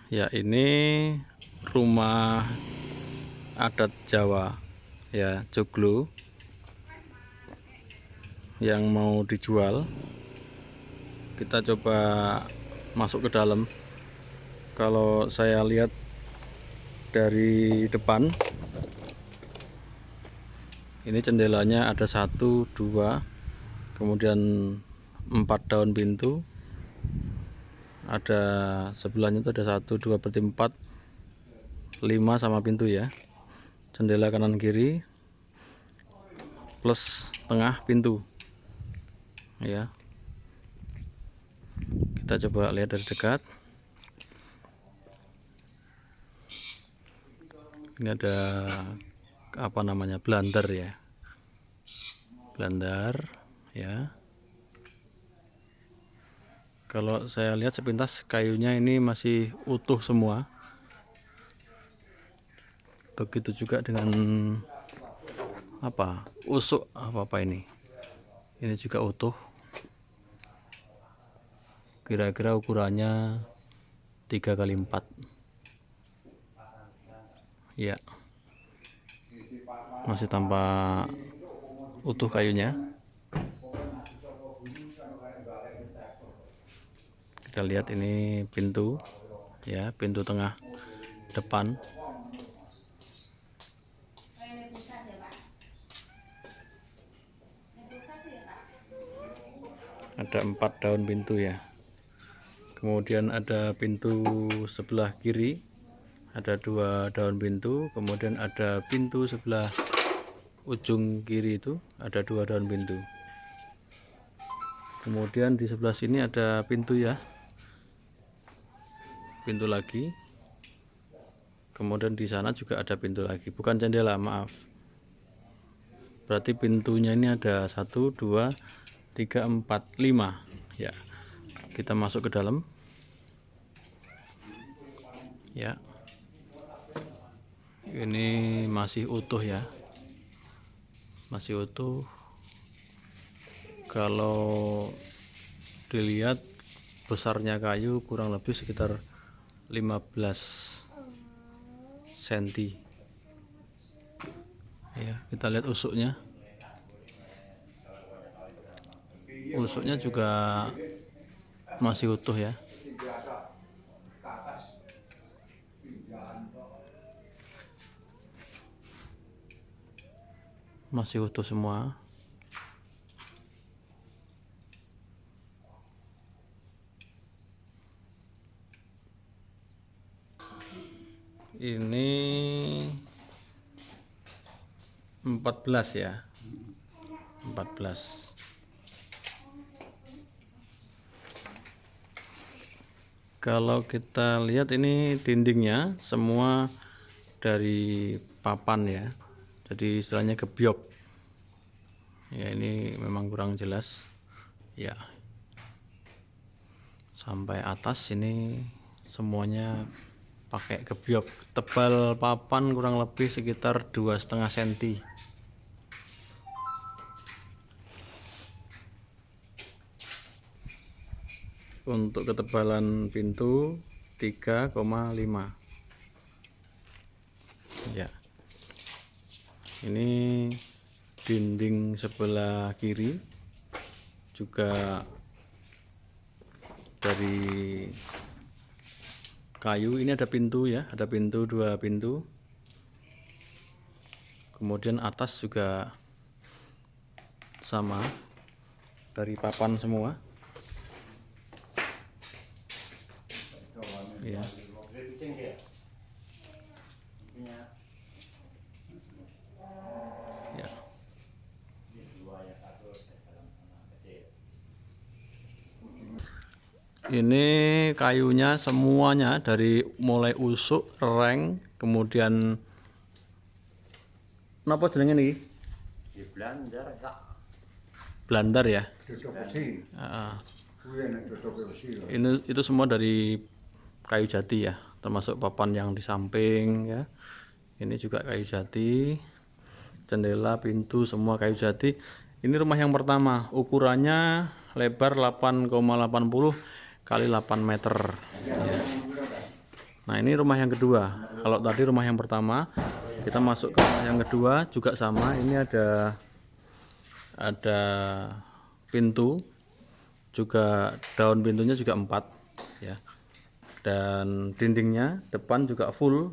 Ya, ini rumah adat Jawa ya, joglo yang mau dijual. Kita coba masuk ke dalam. Kalau saya lihat dari depan, ini jendelanya ada 1, 2, kemudian 4 daun pintu. Ada sebelahnya itu ada 1, 2, berarti 4, 5 sama pintu ya. Jendela kanan kiri plus tengah pintu ya. Kita coba lihat dari dekat. Ini ada apa namanya, blander ya, blander ya. Kalau saya lihat sepintas kayunya ini masih utuh semua. Begitu juga dengan apa, usuk apa ini. Ini juga utuh. Kira-kira ukurannya 3x4. Ya. Masih tampak utuh kayunya. Kita lihat ini pintu ya, pintu tengah depan. Ada 4 daun pintu ya. Kemudian ada pintu sebelah kiri, ada 2 daun pintu. Kemudian ada pintu sebelah ujung kiri, itu ada 2 daun pintu. Kemudian di sebelah sini ada pintu ya, pintu lagi. Kemudian di sana juga ada pintu lagi, bukan jendela, maaf. Berarti pintunya ini ada 1, 2, 3, 4, 5 ya. Kita masuk ke dalam ya. Ini masih utuh ya, masih utuh. Kalau dilihat besarnya kayu kurang lebih sekitar 15 cm ya. Kita lihat usuknya. Usuknya juga masih utuh ya. Masih utuh semua. Ini 14 ya, 14. Kalau kita lihat ini dindingnya semua dari papan ya, jadi istilahnya gebyok ya. Ini memang kurang jelas ya. Sampai atas ini semuanya pakai gebyok. Tebal papan kurang lebih sekitar 2,5 cm. Untuk ketebalan pintu 3,5 ya. Ini dinding sebelah kiri juga dari kayu. Ini ada pintu ya, ada pintu, 2 pintu. Kemudian atas juga sama, dari papan semua ya. Ya. Ini kayunya semuanya dari mulai usuk, reng, kemudian napa jenenge niki? Blander ya. Ini itu semua dari kayu jati ya, termasuk papan yang di samping ya. Ini juga kayu jati. Jendela, pintu semua kayu jati. Ini rumah yang pertama, ukurannya lebar 8,80 kali 8 meter ya. Nah ini rumah yang kedua. Kalau tadi rumah yang pertama, kita masuk ke rumah yang kedua juga sama. Ini ada pintu, juga daun pintunya juga 4 ya. Dan dindingnya depan juga full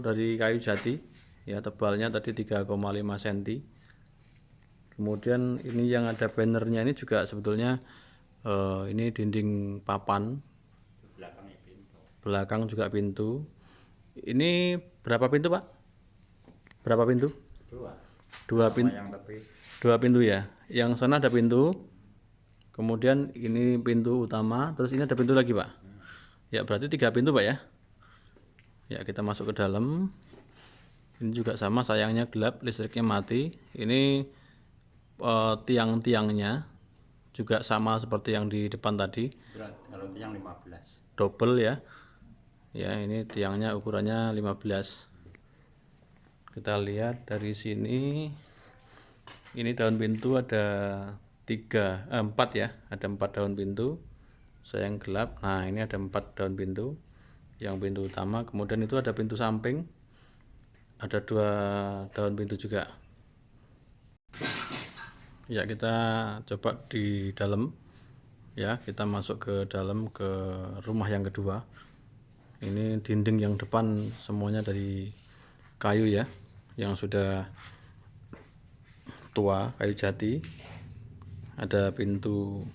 dari kayu jati ya, tebalnya tadi 3,5 cm. Kemudian ini yang ada bannernya ini juga sebetulnya ini dinding papan, belakang juga pintu. Ini berapa pintu Pak? Berapa pintu? Dua pintu. Dua pintu ya. Yang sana ada pintu. Kemudian ini pintu utama. Terus ini ada pintu lagi Pak. Ya berarti 3 pintu Pak ya. Ya kita masuk ke dalam. Ini juga sama, sayangnya gelap, listriknya mati. Ini tiang-tiangnya juga sama seperti yang di depan tadi. Kalau tiang 15. Double ya. Ya ini tiangnya ukurannya 15. Kita lihat dari sini. Ini daun pintu ada 4 ya. Ada 4 daun pintu. Sayang gelap. Nah ini ada 4 daun pintu. Yang pintu utama. Kemudian itu ada pintu samping. Ada 2 daun pintu juga. Ya kita coba di dalam ya, kita masuk ke dalam ke rumah yang kedua. Ini dinding yang depan semuanya dari kayu ya, yang sudah tua, kayu jati. Ada pintu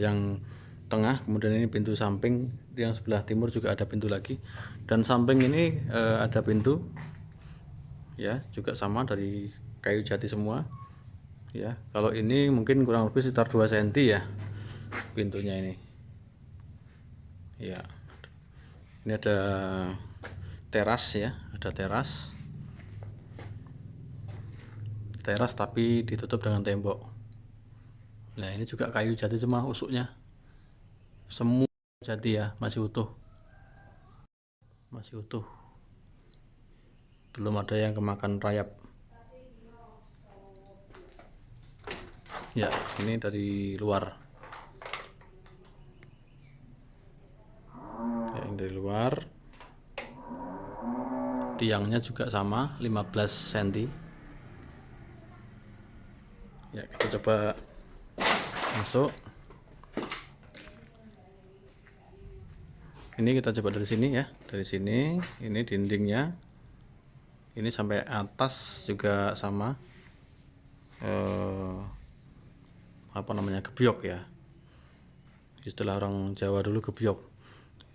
yang tengah, kemudian ini pintu samping, yang sebelah timur juga ada pintu lagi, dan samping ini ada pintu ya, juga sama dari kayu jati semua ya. Kalau ini mungkin kurang lebih sekitar 2 cm ya pintunya ini ya. Ini ada teras ya, ada teras tapi ditutup dengan tembok. Nah ini juga kayu jati cuma usuknya semua jati ya, masih utuh, belum ada yang kemakan rayap ya. Ini dari luar ya, yang dari luar. Tiangnya juga sama 15 cm ya. Kita coba masuk. Ini kita coba dari sini ya, dari sini. Ini dindingnya ini sampai atas juga sama, apa namanya, gebyok ya, istilah orang Jawa dulu gebyok.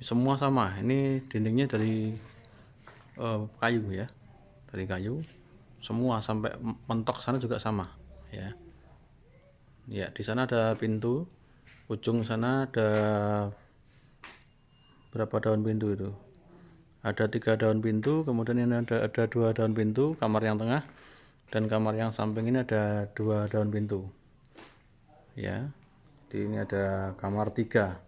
Semua sama. Ini dindingnya dari kayu ya, dari kayu semua, sampai mentok sana juga sama ya. Ya di sana ada pintu, ujung sana ada berapa daun pintu itu? Ada 3 daun pintu. Kemudian ini ada 2 daun pintu, kamar yang tengah, dan kamar yang samping ini ada 2 daun pintu ya. Jadi ini ada kamar 3.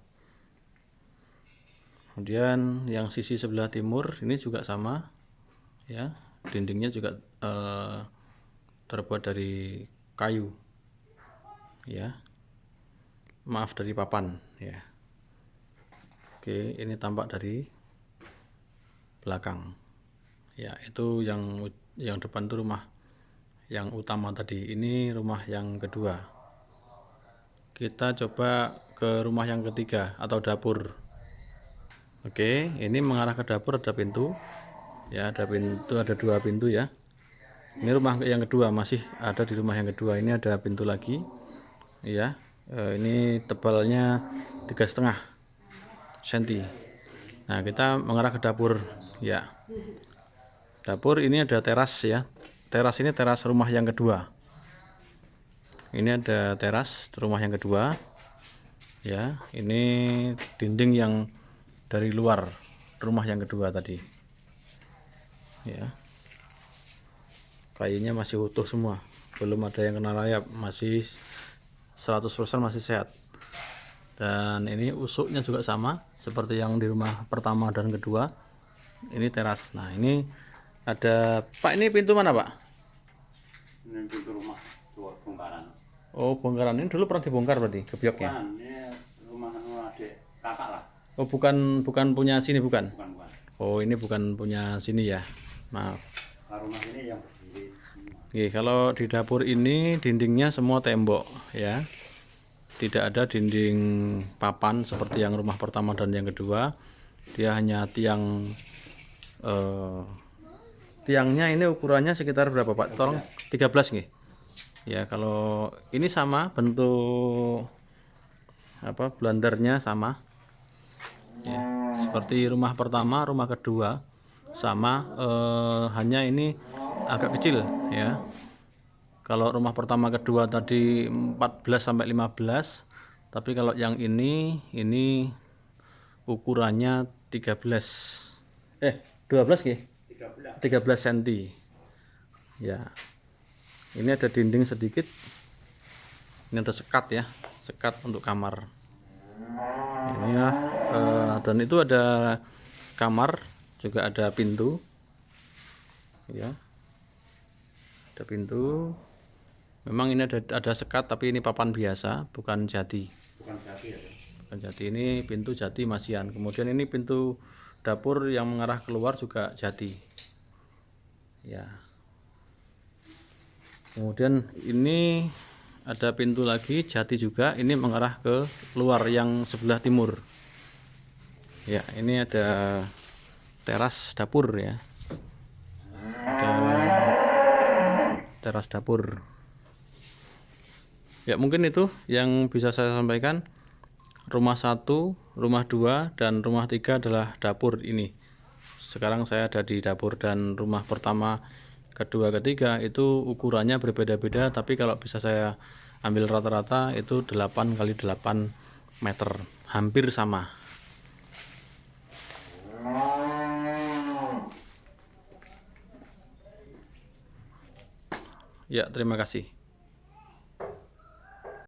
Kemudian yang sisi sebelah timur ini juga sama ya, dindingnya juga terbuat dari kayu ya, maaf, dari papan ya. Oke, ini tampak dari belakang ya. Itu yang depan itu rumah yang utama tadi. Ini rumah yang kedua. Kita coba ke rumah yang ketiga atau dapur. Oke, ini mengarah ke dapur, ada pintu ya, ada 2 pintu ya. Ini rumah yang kedua, masih ada di rumah yang kedua. Ini ada pintu lagi ya. Ini tebalnya 3,5 cm. Nah kita mengarah ke dapur ya. Dapur ini ada teras ya. Teras ini teras rumah yang kedua. Ini ada teras rumah yang kedua ya. Ini dinding yang dari luar rumah yang kedua tadi ya. Kayunya masih utuh semua, belum ada yang kena rayap, masih 100% masih sehat. Dan ini usuknya juga sama seperti yang di rumah pertama dan kedua. Ini teras. Nah ini ada, Pak, ini pintu mana Pak? Ini pintu rumah bongkaran. Oh bongkaran. Ini dulu pernah dibongkar berarti gebyoknya? Ini rumah adik kakak lah. Oh, bukan punya sini, bukan. Bukan. Oh, ini bukan punya sini ya. Maaf. Rumah ini yang berdiri semua. Oke, kalau di dapur ini dindingnya semua tembok ya. Tidak ada dinding papan seperti yang rumah pertama dan yang kedua. Dia hanya tiangnya ini ukurannya sekitar berapa, Pak? Tolong 13 nih. Ya, kalau ini sama bentuk blendernya sama. Ya, seperti rumah pertama, rumah kedua sama, hanya ini agak kecil ya. Kalau rumah pertama kedua tadi 14 sampai 15, tapi kalau yang ini ukurannya 12 nih. 13 cm. Ya. Ini ada dinding sedikit. Ini ada sekat ya, sekat untuk kamar. Ini ya, dan itu ada kamar, juga ada pintu. Ya. Ada pintu. Memang ini ada sekat, tapi ini papan biasa, bukan jati. Bukan jati ya. Bukan jati, ini pintu jati masian. Kemudian ini pintu dapur yang mengarah keluar juga jati. Ya. Kemudian ini ada pintu lagi jati juga, ini mengarah ke luar yang sebelah timur. Ya, ini ada teras dapur ya. Ada teras dapur. Ya, mungkin itu yang bisa saya sampaikan. Rumah 1, rumah 2, dan rumah 3 adalah dapur ini. Sekarang saya ada di dapur, dan rumah pertama, kedua, ketiga itu ukurannya berbeda-beda, tapi kalau bisa saya ambil rata-rata itu 8 kali 8 meter, hampir sama. Ya, terima kasih.